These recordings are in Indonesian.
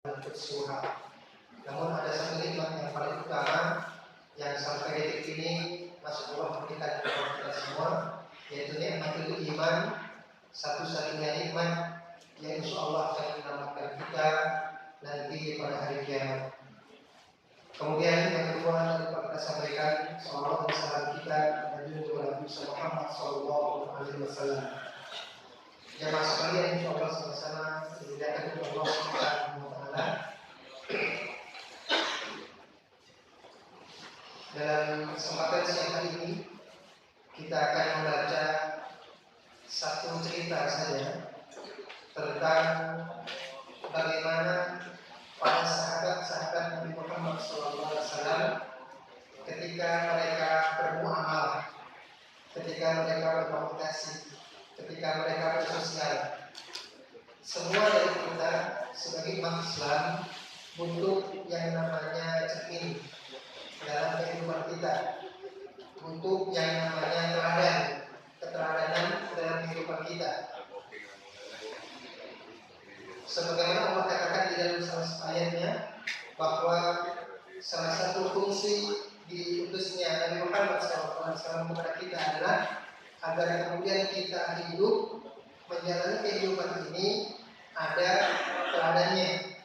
untuk suha. Namun ada satu nikmat yang paling utama yang sampai detik ini masih Allah berikan kepada kita semua, yaitu nikmatul iman, satu-satunya nikmat yang insya Allah akan menyelamatkan kita nanti pada hari kiamat. Kemudian yang kedua dapat kita sampaikan salawat dan salam kita kepada Nabi Muhammad SAW. Jamaah sekalian, insya Allah sama-sama dimuliakan oleh Allah Subhanahu wa Ta'ala. Dalam kesempatan siang hari ini kita akan membaca satu cerita saja tentang bagaimana para sahabat-sahabat Nabi Muhammad SAW ketika mereka bermuamalah, ketika mereka berkomunikasi, ketika mereka bersosial. Semua dari kita sebagai umat Islam butuh yang namanya cermin dalam kehidupan kita, butuh yang namanya keteladanan dalam kehidupan kita. Sebagaimana Allah katakan di dalam salah satu ayatnya bahwa salah satu fungsi diutusnya Nabi Muhammad SAW kepada kita adalah agar kemudian kita hidup menjalani kehidupan ini ada teladannya,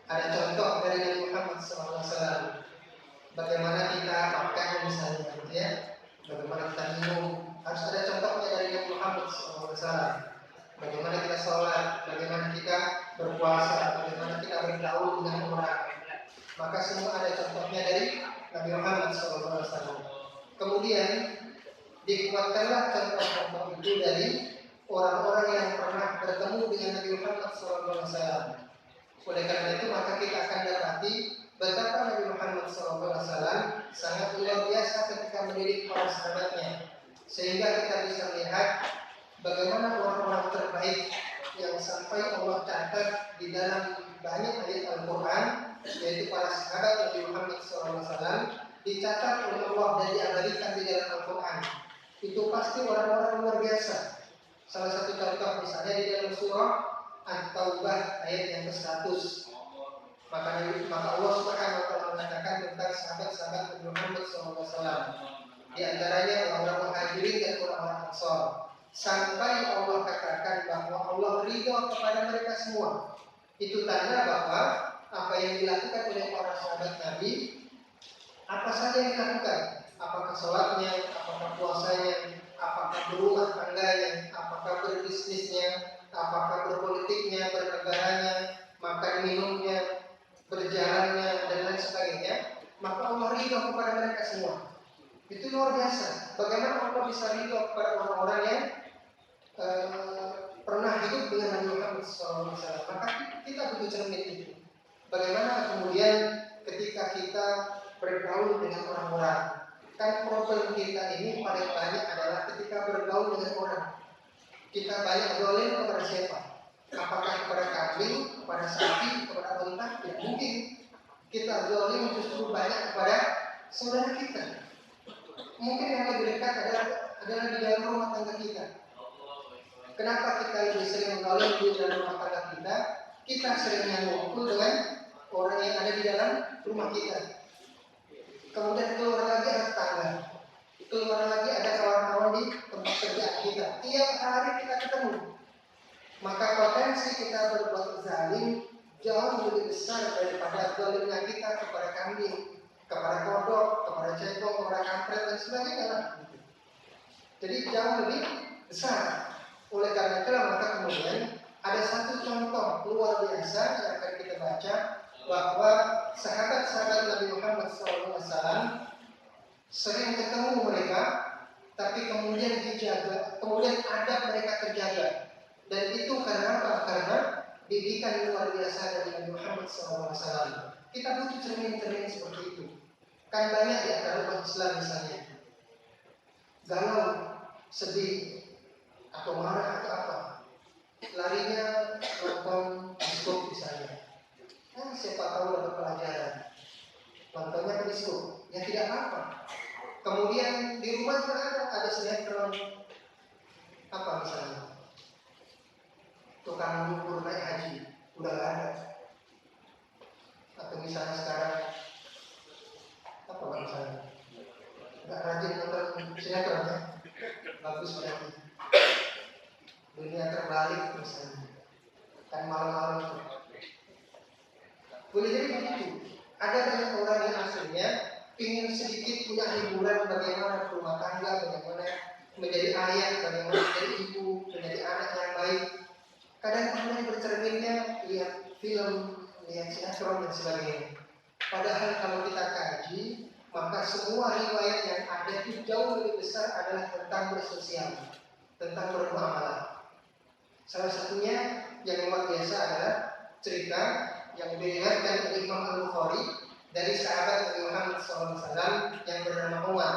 ada contoh dari Nabi Muhammad SAW. Bagaimana kita makan misalnya, gitu ya, bagaimana kita minum, harus ada contohnya dari Nabi Muhammad SAW. Bagaimana kita sholat, bagaimana kita berpuasa, bagaimana kita bergaul dengan orang. Maka semua ada contohnya dari Nabi Muhammad SAW. Kemudian dikuatkanlah contoh-contoh itu dari orang-orang yang pernah bertemu dengan Nabi Muhammad SAW. Oleh karena itu maka kita akan dapati betapa Nabi Muhammad SAW sangat luar biasa ketika mendidik para sahabatnya, sehingga kita bisa melihat bagaimana orang-orang terbaik yang sampai Allah catat di dalam banyak ayat Al-Quran, yaitu para sahabat Nabi Muhammad SAW, dicatat oleh Allah dan diabadikan di dalam Al-Quran. Itu pasti orang-orang luar biasa. Salah satu contoh misalnya di dalam surah At-Taubah ayat yang ke-100. Maka Allah Subhanahu wa Ta'ala mengatakan tentang sahabat-sahabat Nabi Muhammad SAW. Di antaranya orang-orang Muhajirin dan orang-orang Ansar. Sampai Allah katakan bahwa Allah ridho kepada mereka semua. Itu tanda bahwa apa yang dilakukan oleh para sahabat Nabi, apa saja yang dilakukan, apakah sholatnya, apakah puasanya, apakah berumah tangganya, apakah berbisnisnya, apakah berpolitiknya, bernegaranya, makan minumnya, berjalannya, dan lain sebagainya, maka Allah ridho kepada mereka semua. Itu luar biasa. Bagaimana Allah bisa ridho kepada orang-orang yang pernah hidup dengan Nabi Muhammad SAW. Maka kita butuh cermin itu. Bagaimana kemudian ketika kita bergaul dengan orang-orang, kan problem kita ini paling banyak adalah ketika bergaul dengan orang. Kita banyak zalim kepada siapa? Apakah kepada kambing, kepada sapi, kepada unta? Ya mungkin. Kita zalim justru banyak kepada saudara kita. Mungkin yang lebih dekat adalah di dalam rumah tangga kita. Kenapa kita lebih sering mengalir di dalam rumah tangga kita? Kita seringnya ngumpul dengan orang yang ada di dalam rumah kita. Kemudian keluar lagi ada tetangga, keluar lagi ada kawan-kawan di tempat kerja kita. Tiap hari kita ketemu. Maka potensi kita berbuat zalim jauh lebih besar daripada zalimnya kita kepada kambing, kepada kodok, kepada cebong, kepada kampret dan sebagainya. Jadi jauh lebih besar. Oleh karena itu maka kemudian ada satu contoh luar biasa yang akan kita baca, bahwa sahabat-sahabat Nabi Muhammad SAW sering ketemu mereka, tapi kemudian dijaga, kemudian adab mereka terjaga. Dan itu karena apa? Karena didikan luar biasa dari Nabi Muhammad SAW. Kita butuh cermin-cermin seperti itu. Kan banyak di antara umat Islam misalnya galau, sedih, atau marah atau apa, larinya nonton diskop misalnya. Siapa tahu dapat pelajaran. Nontonnya ke diskop, ya tidak apa-apa. Kemudian di rumah ada sinetron apa misalnya, tukang ukur naik haji, udah gak ada. misalnya sekarang apa misalnya nggak rajin nonton sinetron ya, bagus berarti dunia terbalik misalnya kan malam-malam boleh jadi begitu. Ada banyak orang yang aslinya ingin sedikit punya hiburan bagaimana rumah tangga, bagaimana menjadi ayah, bagaimana menjadi ibu, menjadi anak yang baik. Kadang kemudian bercerminnya lihat film, lihat sinetron dan sebagainya. Padahal kalau kita kaji, maka semua riwayat yang ada itu jauh lebih besar adalah tentang bersosial, tentang bermuamalah. Salah satunya yang luar biasa adalah cerita yang diriwayatkan oleh Imam Al-Bukhari dari sahabat Nabi Muhammad SAW yang bernama Umar.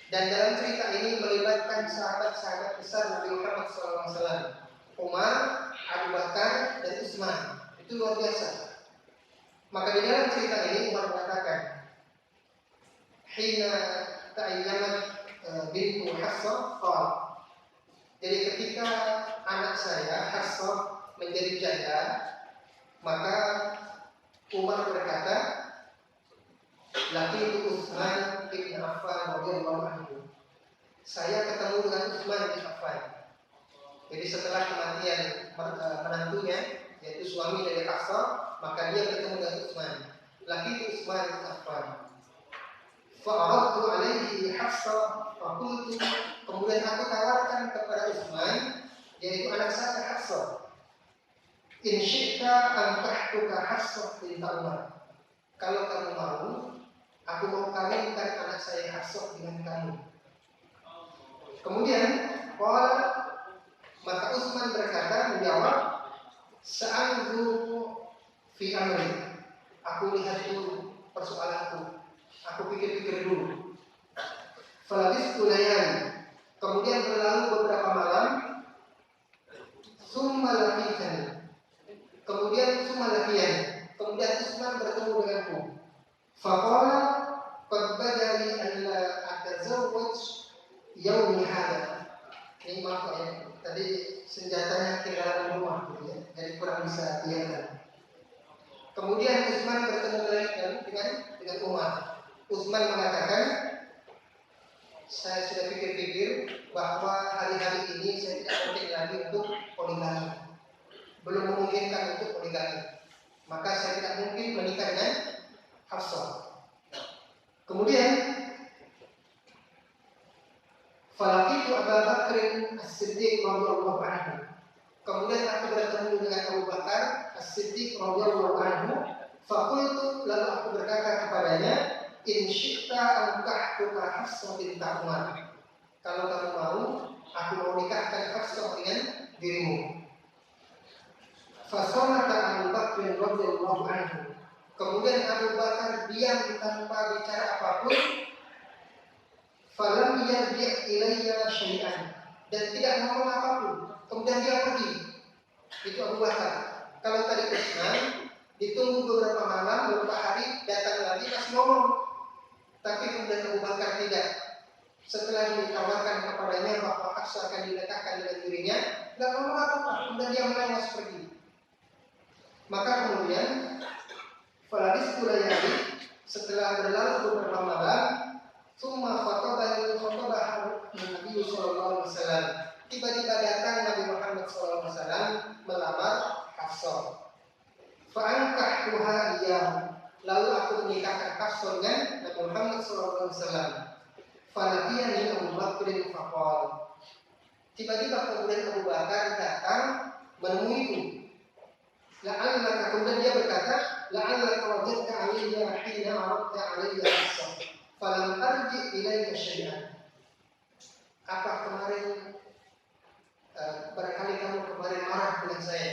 Dan dalam cerita ini melibatkan sahabat-sahabat besar Nabi Muhammad SAW, Umar, Abu Bakar, dan Utsman. Itu luar biasa. Maka di dalam cerita ini Umar mengatakan, Hina ta'ayyamat bintu Hafsah qala. Jadi ketika anak saya Hafsah menjadi janda, maka Umar berkata, laqitu Utsman bin Affan radhiyallahu anhu. Saya ketemu dengan Utsman bin Affan. Jadi setelah kematian menantunya, yaitu suami dari Hafsah, maka dia bertemu dengan Utsman. Laqitu Utsman bin Affan. Fa'aradtu alaihi Hafsah faqultu, kemudian aku tawarkan kepada Utsman, yaitu anak saya Hafsah, in syi'ta ankahtuka Hafsah binti Umar. Kalau kamu mau, aku mau kawinkan anak saya Hafsah dengan kamu. Kemudian maka Utsman berkata, menjawab, sa'anzuru fi amri. Aku lihat dulu persoalanku. Aku pikir-pikir dulu. Falabistu layali. Kemudian berlalu beberapa malam. Summa laqitani. Kemudian Utsman bertemu denganku. Faqala qad badali an la atazawwaj yaumi hadha. Ini maaf ya, tadi senjatanya tinggal di rumah gitu ya, jadi kurang bisa kelihatan. Kemudian Utsman bertemu dengan Umar. Utsman mengatakan, saya sudah pikir-pikir bahwa hari-hari ini saya tidak penting lagi untuk poligami. Belum memungkinkan untuk poligami. Maka saya tidak mungkin menikah dengan Hafsah. Kemudian falaqitu Abu Bakar As-Siddiq radhiyallahu anhu. Kemudian aku bertemu dengan Abu Bakar As-Siddiq radhiyallahu anhu. Faqultu, lalu aku berkata kepadanya, in syi'ta ankahtuka Hafsah binti Umar. Kalau kamu mau, aku mau nikahkan Hafsah dengan dirimu. Fasamata Abu Bakar radhiyallahu anhu. Kemudian Abu Bakar diam tanpa bicara apapun. Falam yarji' ilayya syai'an, dan tidak ngomong apapun. Kemudian dia pergi. Itu Abu Bakar. Kalau tadi Utsman ditunggu beberapa malam, beberapa hari, datang lagi masih ngomong. Tapi kemudian Abu Bakar tidak. Setelah ditawarkan kepadanya bahwa Hafsah akan dinikahkan dengan dirinya, tidak ngomong apa-apa. Kemudian dia melengos pergi. Maka kemudian Faladis Kulayani, setelah berlalu beberapa malam, summa khatabani Nabi sallallahu alaihi wasallam. Tiba-tiba datang Nabi Muhammad sallallahu alaihi wasallam melamar Hafsah. Fa'ankahtuha iyyahu. Lalu aku menikahkan Hafsah dengan Nabi Muhammad sallallahu alaihi wasallam. Falaqiyani Abu Bakr faqala. Tiba-tiba kemudian Abu Bakar datang menemuiku. La'allaka, kemudian dia berkata, la'allaka wajadta 'alayya hina 'aradta 'alayya Hafsah. Falam arji ilayka syai'an. Apa kemarin barangkali kamu kemarin marah dengan saya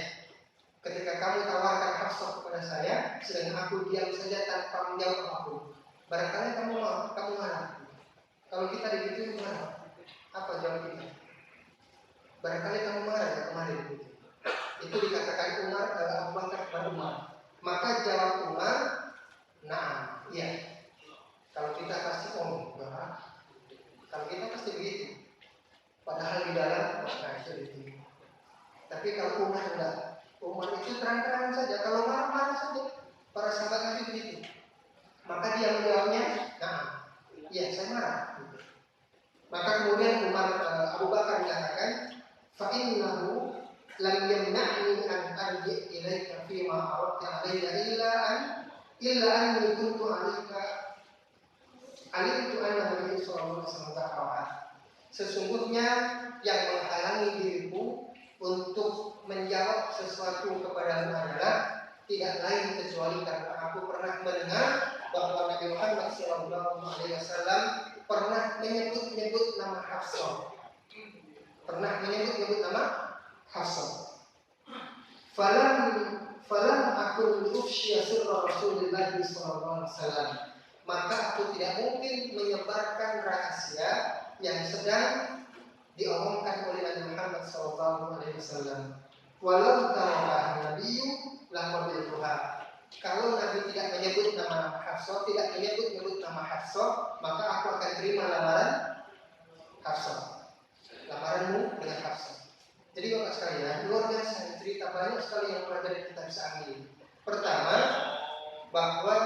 ketika kamu tawarkan Hafsah kepada saya, sedangkan aku diam saja tanpa menjawab apapun. Barangkali kamu marah. Kalau kita digituin marah, apa jawab kita? Barangkali kamu marah ya kemarin gitu. Itu dikatakan Abu Bakar kepada Umar. Maka jawab Umar, nah, iya. Kalau kita pasti marah. Kalau kita pasti begitu. Padahal di dalam itu itu. Tapi kalau Umar enggak. Umar itu terang-terangan saja. Kalau marah saja. Para sahabat lam yamna'ni an arji ilaika fi ma aradta alayya illa an kuntu alimtu anna Nabi sallallahu alaihi wasallam. Sesungguhnya yang menghalangi diriku untuk menjawab sesuatu kepadamu adalah tidak lain kecuali karena aku pernah mendengar bahwa Nabi Muhammad sallallahu alaihi wasallam pernah menyebut nama Hafsah. Pernah menyebut nama Hafsah. Falam aku ufsya sirra Rasulullah sallallahu alaihi wasallam. Maka aku tidak mungkin menyebarkan rahasia yang sedang diomongkan oleh Nabi Muhammad sallallahu alaihi wasallam. Walau ta'ala nabiyyu laqadiltuha. Kalau Nabi tidak menyebut nama Hafsah, tidak menyebut nama Hafsah, maka aku akan terima lamaran Hafsah. Lamaranmu dengan Hafsah. Jadi Bapak sekalian, luar biasa cerita banyak sekali yang pelajaran kita bisa ambil. Pertama, bahwa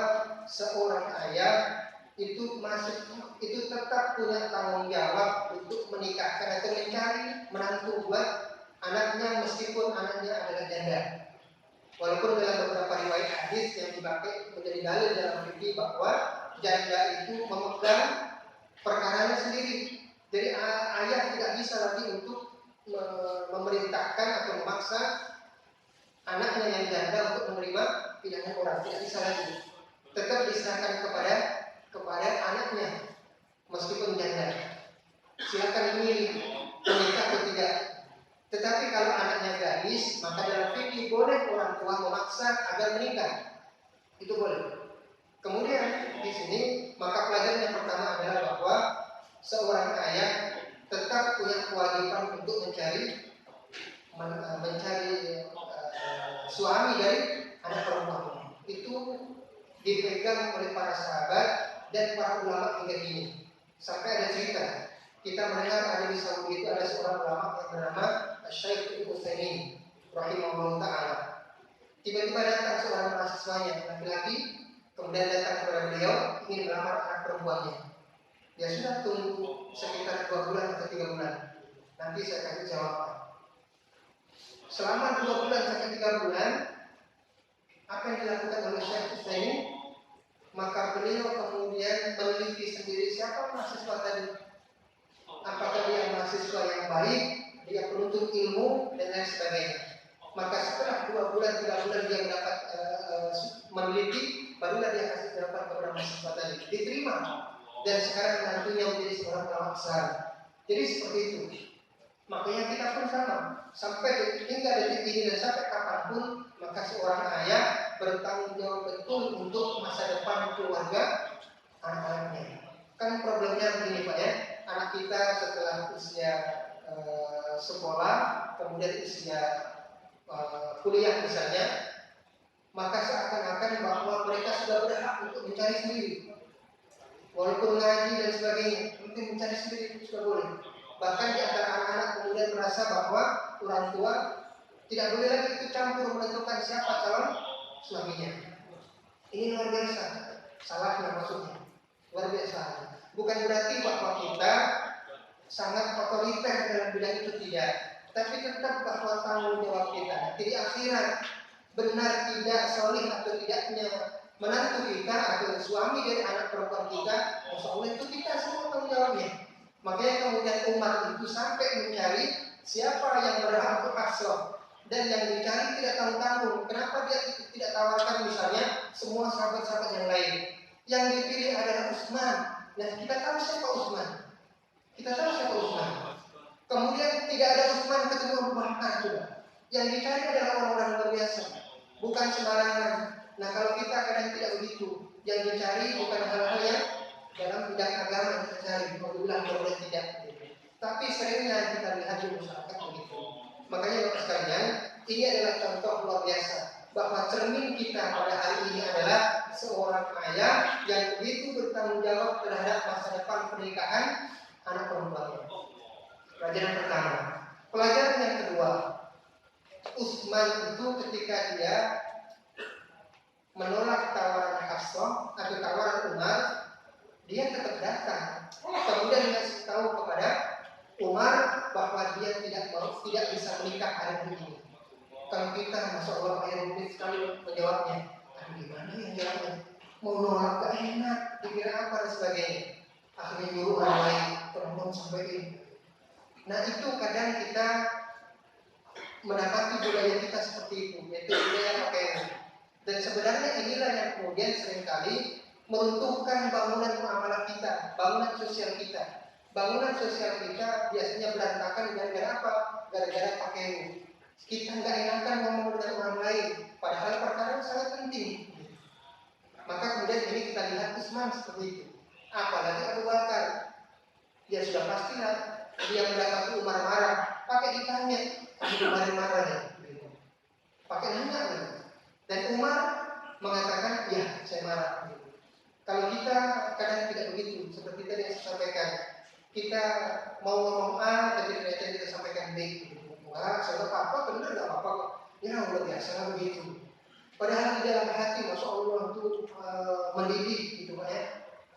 seorang ayah itu tetap punya tanggung jawab untuk menikahkan atau mencari menantu buat anaknya meskipun anaknya adalah janda. Walaupun dalam beberapa riwayat hadis yang dipakai menjadi dalil dalam fikih bahwa janda itu memegang perkaranya sendiri. Jadi ayah tidak bisa lagi untuk memerintahkan atau memaksa anaknya yang janda untuk menerima pilihan orang, tidak bisa lagi. Tetap diserahkan kepada anaknya meskipun janda. Silakan memilih menikah atau tidak. Tetapi kalau anaknya gadis, maka dalam fikih boleh orang tua memaksa agar menikah. Itu boleh. Kemudian di sini maka pelajaran yang pertama adalah bahwa seorang ayah tetap punya kewajiban untuk mencari suami dari anak perempuan. Itu dipegang oleh para sahabat dan para ulama hingga kini. Sampai ada cerita, kita mendengar ada di Saudi itu ada seorang ulama yang bernama Syekh Ibnu Utsaimin rahimahullah taala. Tiba-tiba datang seorang mahasiswanya laki-laki, kemudian datang kepada beliau ingin melamar anak perempuannya. Dia sudah tunggu sekitar 2 bulan atau 3 bulan. Nanti saya kasih jawaban. Selama 2 bulan sampai 3 bulan, apa yang dilakukan oleh Syekh Utsaimin? Maka beliau kemudian meneliti sendiri siapa mahasiswa tadi. Apakah dia mahasiswa yang baik, dia penuntut ilmu dan lain sebagainya. Maka setelah 2 bulan, 3 bulan dia mendapat meneliti, barulah dia kasih jawaban kepada mahasiswa tadi. Diterima dan sekarang nantinya menjadi seorang ulama besar. Jadi seperti itu. Makanya kita pun sama. Sampai hingga detik ini dan sampai kapanpun, maka seorang ayah bertanggung jawab betul untuk masa depan keluarga anak-anaknya. Kan problemnya begini Pak ya, anak kita setelah usia sekolah, kemudian usia kuliah misalnya, maka seakan-akan bahwa mereka sudah berhak untuk mencari sendiri. Walaupun ngaji dan sebagainya, mungkin mencari sendiri sudah boleh. Bahkan di antara anak-anak kemudian merasa bahwa orang tua tidak boleh lagi ikut campur menentukan siapa calon suaminya. Ini luar biasa, salahnya maksudnya, luar biasa. Bukan berarti bahwa kita sangat otoriter dalam bidang itu, tidak. Tapi tetap bahwa tanggung jawab kita nanti di akhirat, benar tidak solih atau tidaknya menantu kita atau suami dari anak perempuan kita, insya Allah itu kita semua tanggung jawabnya. Makanya kemudian Umar itu sampai mencari siapa yang berhak untuk Hafsah, dan yang dicari tidak tanggung-tanggung. Kenapa dia tidak tawarkan misalnya semua sahabat-sahabat yang lain? Yang dipilih adalah Utsman. Dan kita tahu siapa Utsman. Kemudian tidak ada Utsman ketemu Abu Bakar juga. Yang dicari adalah orang-orang luar biasa, bukan sembarangan. Nah kalau kita kadang tidak begitu, yang dicari bukan hal-hal yang dalam bidang agama yang kita cari, mau bilang boleh tidak. Tapi seringnya kita lihat di masyarakat begitu. Makanya Bapak sekalian, ini adalah contoh luar biasa bahwa cermin kita pada hari ini adalah seorang ayah yang begitu bertanggung jawab terhadap masa depan pernikahan anak perempuannya. Pelajaran pertama. Pelajaran yang kedua, Utsman itu ketika dia menolak tawaran Hafsah atau tawaran Umar, dia tetap datang. Kemudian dia tahu kepada Umar bahwa dia tidak bisa menikah hari ini. menjawabnya. Gimana yang jawabnya? Mau nolak gak enak, dikira apa dan sebagainya. Akhirnya nyuruh orang lain, tolong sampaikan. Nah itu kadang kita mendapati budaya kita seperti itu, yaitu budaya pakaian. Dan sebenarnya inilah yang kemudian seringkali meruntuhkan bangunan muamalah kita, bangunan sosial kita. Bangunan sosial kita biasanya berantakan gara-gara apa? Gara-gara pakaian. Kita nggak enakan ngomong dengan orang lain, padahal perkara sangat penting. Maka kemudian ini kita lihat Utsman seperti itu. Apalagi Abu Bakar, ya sudah pastilah dia mendapati Umar marah, pakai ditanya, Umar marah ya, pakai nanya. Dan Umar mengatakan, ya saya marah. Kalau kita kadang tidak begitu, seperti tadi yang saya sampaikan, kita mau ngomong A, tapi ternyata kita sampaikan B. Wah, saya apa, benar nggak apa-apa kok. Ya luar biasa lah begitu. Padahal di dalam hati, masya Allah itu mendidik gitu Pak ya.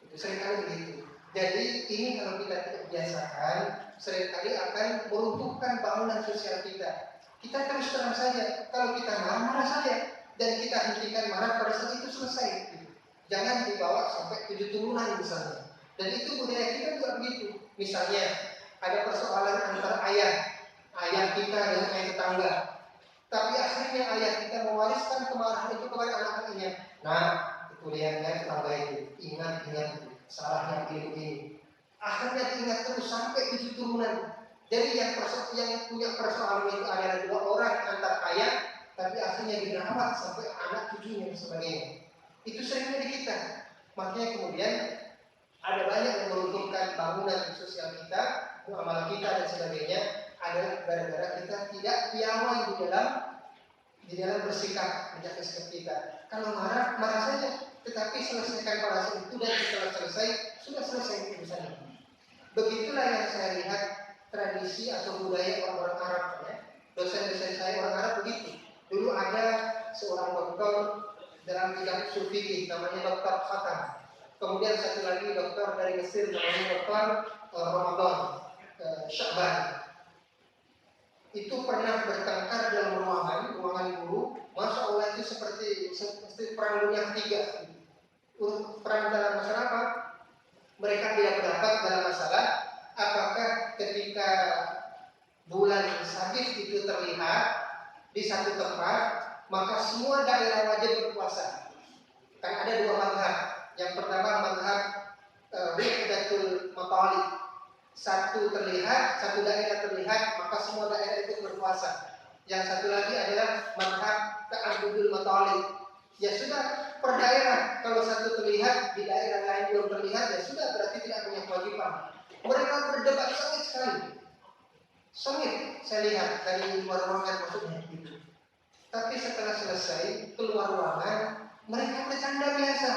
Itu seringkali begitu. Jadi ini kalau kita tidak biasakan, seringkali akan meruntuhkan bangunan sosial kita. Kita terus terang saja, kalau kita marah-marah saja, dan kita hentikan marah pada saat itu selesai. Gitu. Jangan dibawa sampai 7 turunan misalnya. Dan itu budaya kita juga begitu. Misalnya ada persoalan antara ayah kita dengan ayah tetangga. Tapi akhirnya ayah kita mewariskan kemarahan itu kepada anak-anaknya. Nah, itu lihatnya tetangga itu. Ingat salahnya ini. Akhirnya diingat terus sampai 7 turunan. Jadi yang punya persoalan itu adalah 2 orang antar ayah, tapi akhirnya dirawat sampai anak cucunya dan sebagainya. Itu sering di kita. Makanya kemudian ada banyak yang meruntuhkan bangunan sosial kita, muamalah kita dan sebagainya, adalah gara-gara kita tidak piawai di dalam bersikap, menjaga sikap kita. Kalau marah saja, tetapi selesaikan pada saat itu dan setelah selesai, sudah selesai urusannya. Begitulah yang saya lihat tradisi atau budaya orang-orang Arab ya. Dosen-dosen saya orang Arab begitu. Dulu ada seorang dokter dalam bidang usul fikih namanya Dr. Khatam. Kemudian satu lagi dokter dari Mesir namanya Dr. Ramadan Syahban. Itu pernah bertengkar dalam ruangan guru. Masya Allah itu seperti perang dunia ketiga. Perang dalam masalah apa? Mereka tidak pendapat dalam masalah apakah ketika bulan sabit itu terlihat di satu tempat, maka semua daerah wajib berpuasa. Kan ada 2 mazhab. Yang pertama mazhab Wahdatul Matalib. Satu daerah terlihat, maka semua daerah itu berpuasa. Yang satu lagi adalah mazhab Ta'abbudul Matalib. Ya sudah, per daerah kalau satu terlihat di daerah lain belum terlihat, ya sudah berarti tidak punya kewajiban. Mereka berdebat sengit sekali. Sengit saya lihat dari luar ruangan maksudnya gitu. Tapi setelah selesai keluar ruangan, mereka bercanda biasa.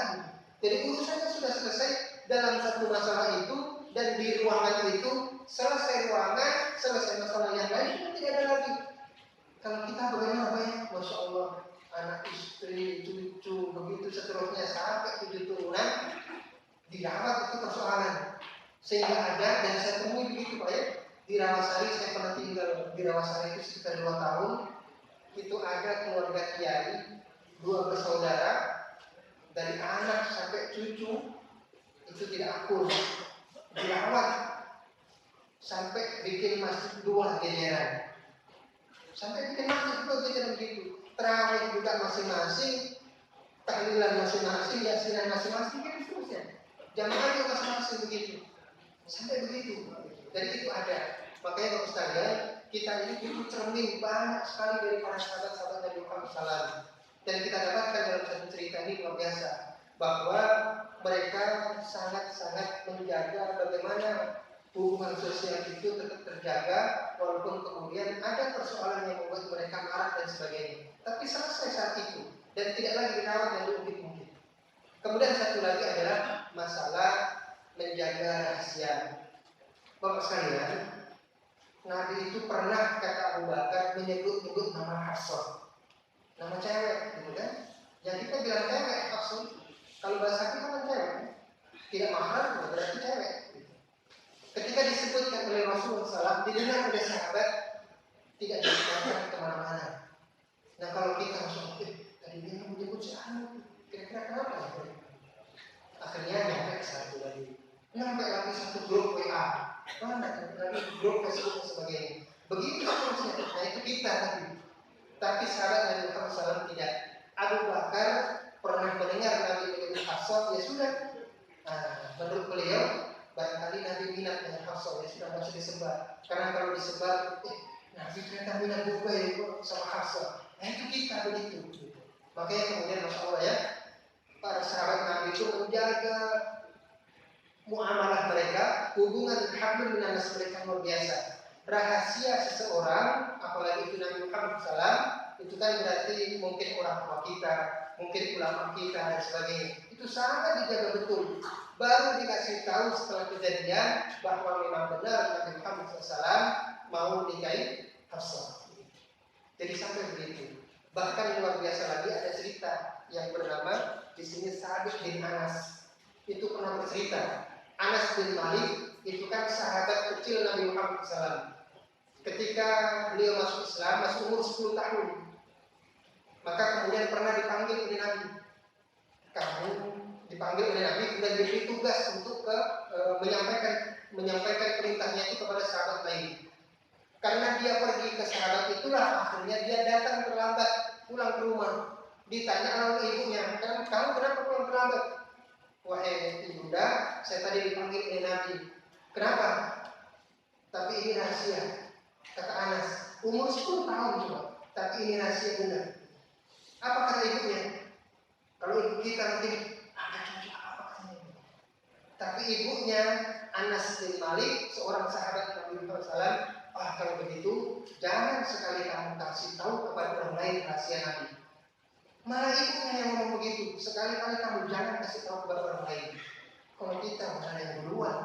Jadi urusannya sudah selesai dalam satu masalah itu, dan di ruangan itu selesai ruangan, selesai masalah yang lain sudah tidak ada lagi. Kalau kita bagaimana Pak ya? Masya Allah, anak istri, cucu, begitu seterusnya sampai 7 turunan dirawat itu persoalan. Sehingga ada, dan saya temui begitu Pak ya, di Rawasari, saya pernah tinggal di Rawasari itu sekitar 2 tahun. Itu ada keluarga kiai, 2 bersaudara, dari anak sampai cucu itu tidak akur, dirawat sampai bikin masjid 2 gejeran, sampai bikin masjid 2 gejeran begitu. Terawih juga masing-masing, tahlilan masing-masing, yasinan masing-masing, gitu seterusnya. Jamaah juga masing-masing begitu, sampai begitu. Dan itu ada. Makanya Bapak sekalian, kita ini butuh cermin banyak sekali dari para sahabat-sahabat Nabi Muhammad SAW. Dan kita dapatkan dalam satu cerita ini luar biasa, bahwa mereka sangat-sangat menjaga bagaimana hubungan sosial itu tetap terjaga, walaupun kemudian ada persoalan yang membuat mereka marah dan sebagainya. Tapi selesai saat itu dan tidak lagi dirawat dan diungkit-ungkit. Kemudian satu lagi adalah masalah menjaga rahasia. Bapak sekalian, Nabi itu pernah kata Abu Bakar menyebut-nyebut nama Hafsah, nama cewek, gitu kan? Yang kita bilang cewek Hafsah. Kalau bahasa kita kan cewek, tidak mahal berarti cewek. Ketika disebutkan oleh Rasulullah SAW, didengar oleh sahabat, tidak disebutkan kemana-mana. Nah kalau kita langsung, tadi dia mana Nabi grup Facebook dan sebagainya. Begitu seterusnya. Nah itu kita tapi sahabat Nabi Muhammad SAW tidak. Abu Bakar pernah mendengar Nabi menyebut Hafsah, ya sudah. Menurut beliau barangkali Nabi minat dengan Hafsah, ya sudah harus disebar. Karena kalau disebar, Nabi ternyata minat juga ya sama Hafsah. Nah itu kita begitu. Makanya kemudian Masya Allah ya, para sahabat Nabi itu menjaga muamalah mereka, hubungan hablum minanas mereka luar biasa. Rahasia seseorang, apalagi itu Nabi Muhammad SAW, itu kan berarti mungkin orang tua kita, mungkin ulama kita dan sebagainya. Itu sangat dijaga betul. Baru dikasih tahu setelah kejadian bahwa memang benar Nabi Muhammad SAW mau nikahi Hafsah. Jadi sampai begitu. Bahkan luar biasa lagi ada cerita yang bernama di sini Sabit bin Anas. Itu pernah bercerita. Anas bin Malik itu kan sahabat kecil Nabi Muhammad SAW. Ketika beliau masuk Islam, masih umur 10 tahun. Maka kemudian pernah dipanggil oleh Nabi. Kamu dipanggil oleh Nabi dan diberi tugas untuk menyampaikan perintahnya itu kepada sahabat lain. Karena dia pergi ke sahabat itulah akhirnya dia datang terlambat pulang ke rumah. Ditanya oleh ibunya, kamu kenapa pulang terlambat? Wahai ibunda, saya tadi dipanggil oleh Nabi. Kenapa? Tapi ini rahasia. Kata Anas, umur 10 tahun cuma, tapi ini rahasia benar. Apa kata ibunya? Kalau ibu kita nanti tapi ibunya Anas bin Malik, seorang sahabat Nabi Muhammad SAW, kalau begitu jangan sekali kamu kasih tahu kepada orang lain rahasia Nabi. Malah ibunya yang ngomong begitu, sekali-kali kamu jangan kasih tahu kepada orang lain. Kalau kita mana yang duluan,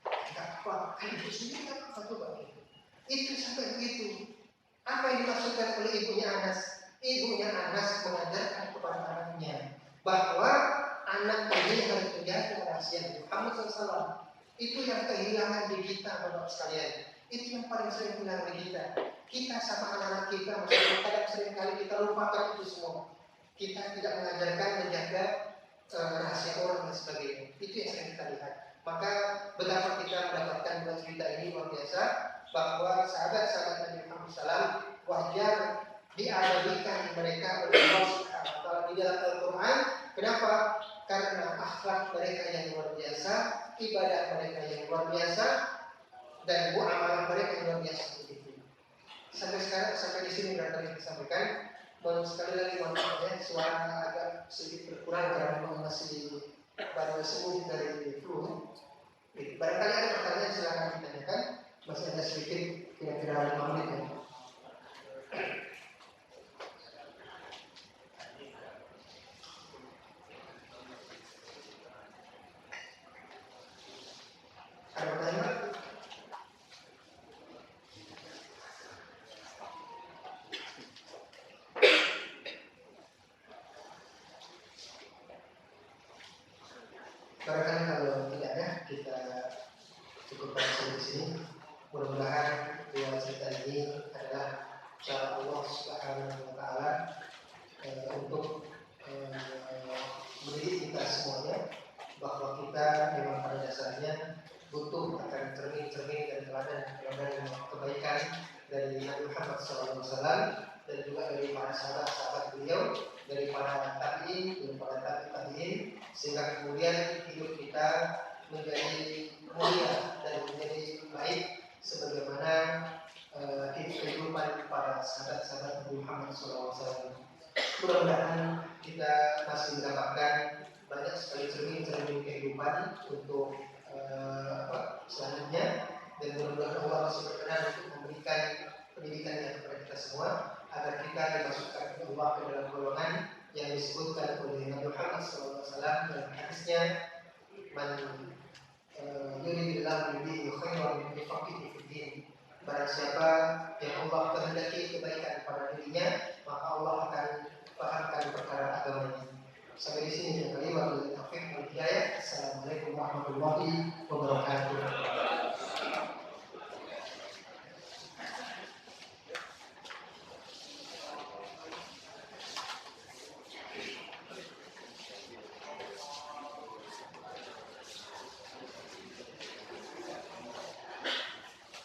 kita apa? Ibu sendiri kan apa coba? Itu sampai begitu. Apa yang dimaksudkan oleh ibunya Anas? Ibunya Anas mengajarkan kepada anaknya bahwa anak ini harus menjaga rahasia Muhammad SAW. Itu yang kehilangan di kita, Bapak sekalian. Itu yang paling sering hilang di kita. Kita sama anak-anak kita, maksudnya kadang sering kali kita lupakan itu semua. Kita tidak mengajarkan menjaga rahasia orang dan sebagainya. Itu yang sering kita lihat. Maka betapa kita mendapatkan dua cerita ini luar biasa, bahwa sahabat-sahabat Nabi Muhammad SAW wajar diabadikan mereka oleh Allah Subhanahu wa Ta'ala di dalam Al-Quran. Kenapa? Karena akhlak mereka yang luar biasa, ibadah mereka yang luar biasa, dan muamalah mereka yang luar biasa begitu. Sampai sekarang, sampai di sini berarti kita sampaikan. Dan sekali lagi mohon maaf ya, suara agak sedikit berkurang karena masih baru sembuh dari flu. Barangkali ada pertanyaan, silakan ditanyakan. Masih ada sedikit, kira-kira 5 menit ya. Ada pertanyaan? Barangkali kalau tidak ada, kita cukupkan sampai di sini. Mudah-mudahan dua cerita ini adalah cara Allah Subhanahu wa Ta'ala untuk mendidik kita semuanya bahwa kita memang pada dasarnya butuh akan cermin-cermin dan teladan kebaikan dari Nabi Muhammad SAW dan juga dari para sahabat-sahabat beliau, dari para tabi'in, dari para tabi'in, sehingga kemudian hidup kita menjadi mulia dan menjadi baik sebagaimana kehidupan para sahabat-sahabat Nabi Muhammad SAW. Mudah-mudahan kita masih mendapatkan banyak sekali cermin-cermin kehidupan untuk selanjutnya, dan mudah-mudahan Allah masih berkenan untuk memberikan pendidikannya kepada kita semua agar kita dimasukkan oleh Allah ke dalam golongan yang disebutkan oleh Nabi Muhammad SAW dalam hadisnya, man yuridillahu bihi khairan yufaqihu fid din. Barang siapa yang Allah kehendaki kebaikan pada dirinya, maka Allah akan fahamkan perkara agamanya. Sampai di sini ya kali. Wabillahi taufiq wal hidayah. Assalamualaikum warahmatullahi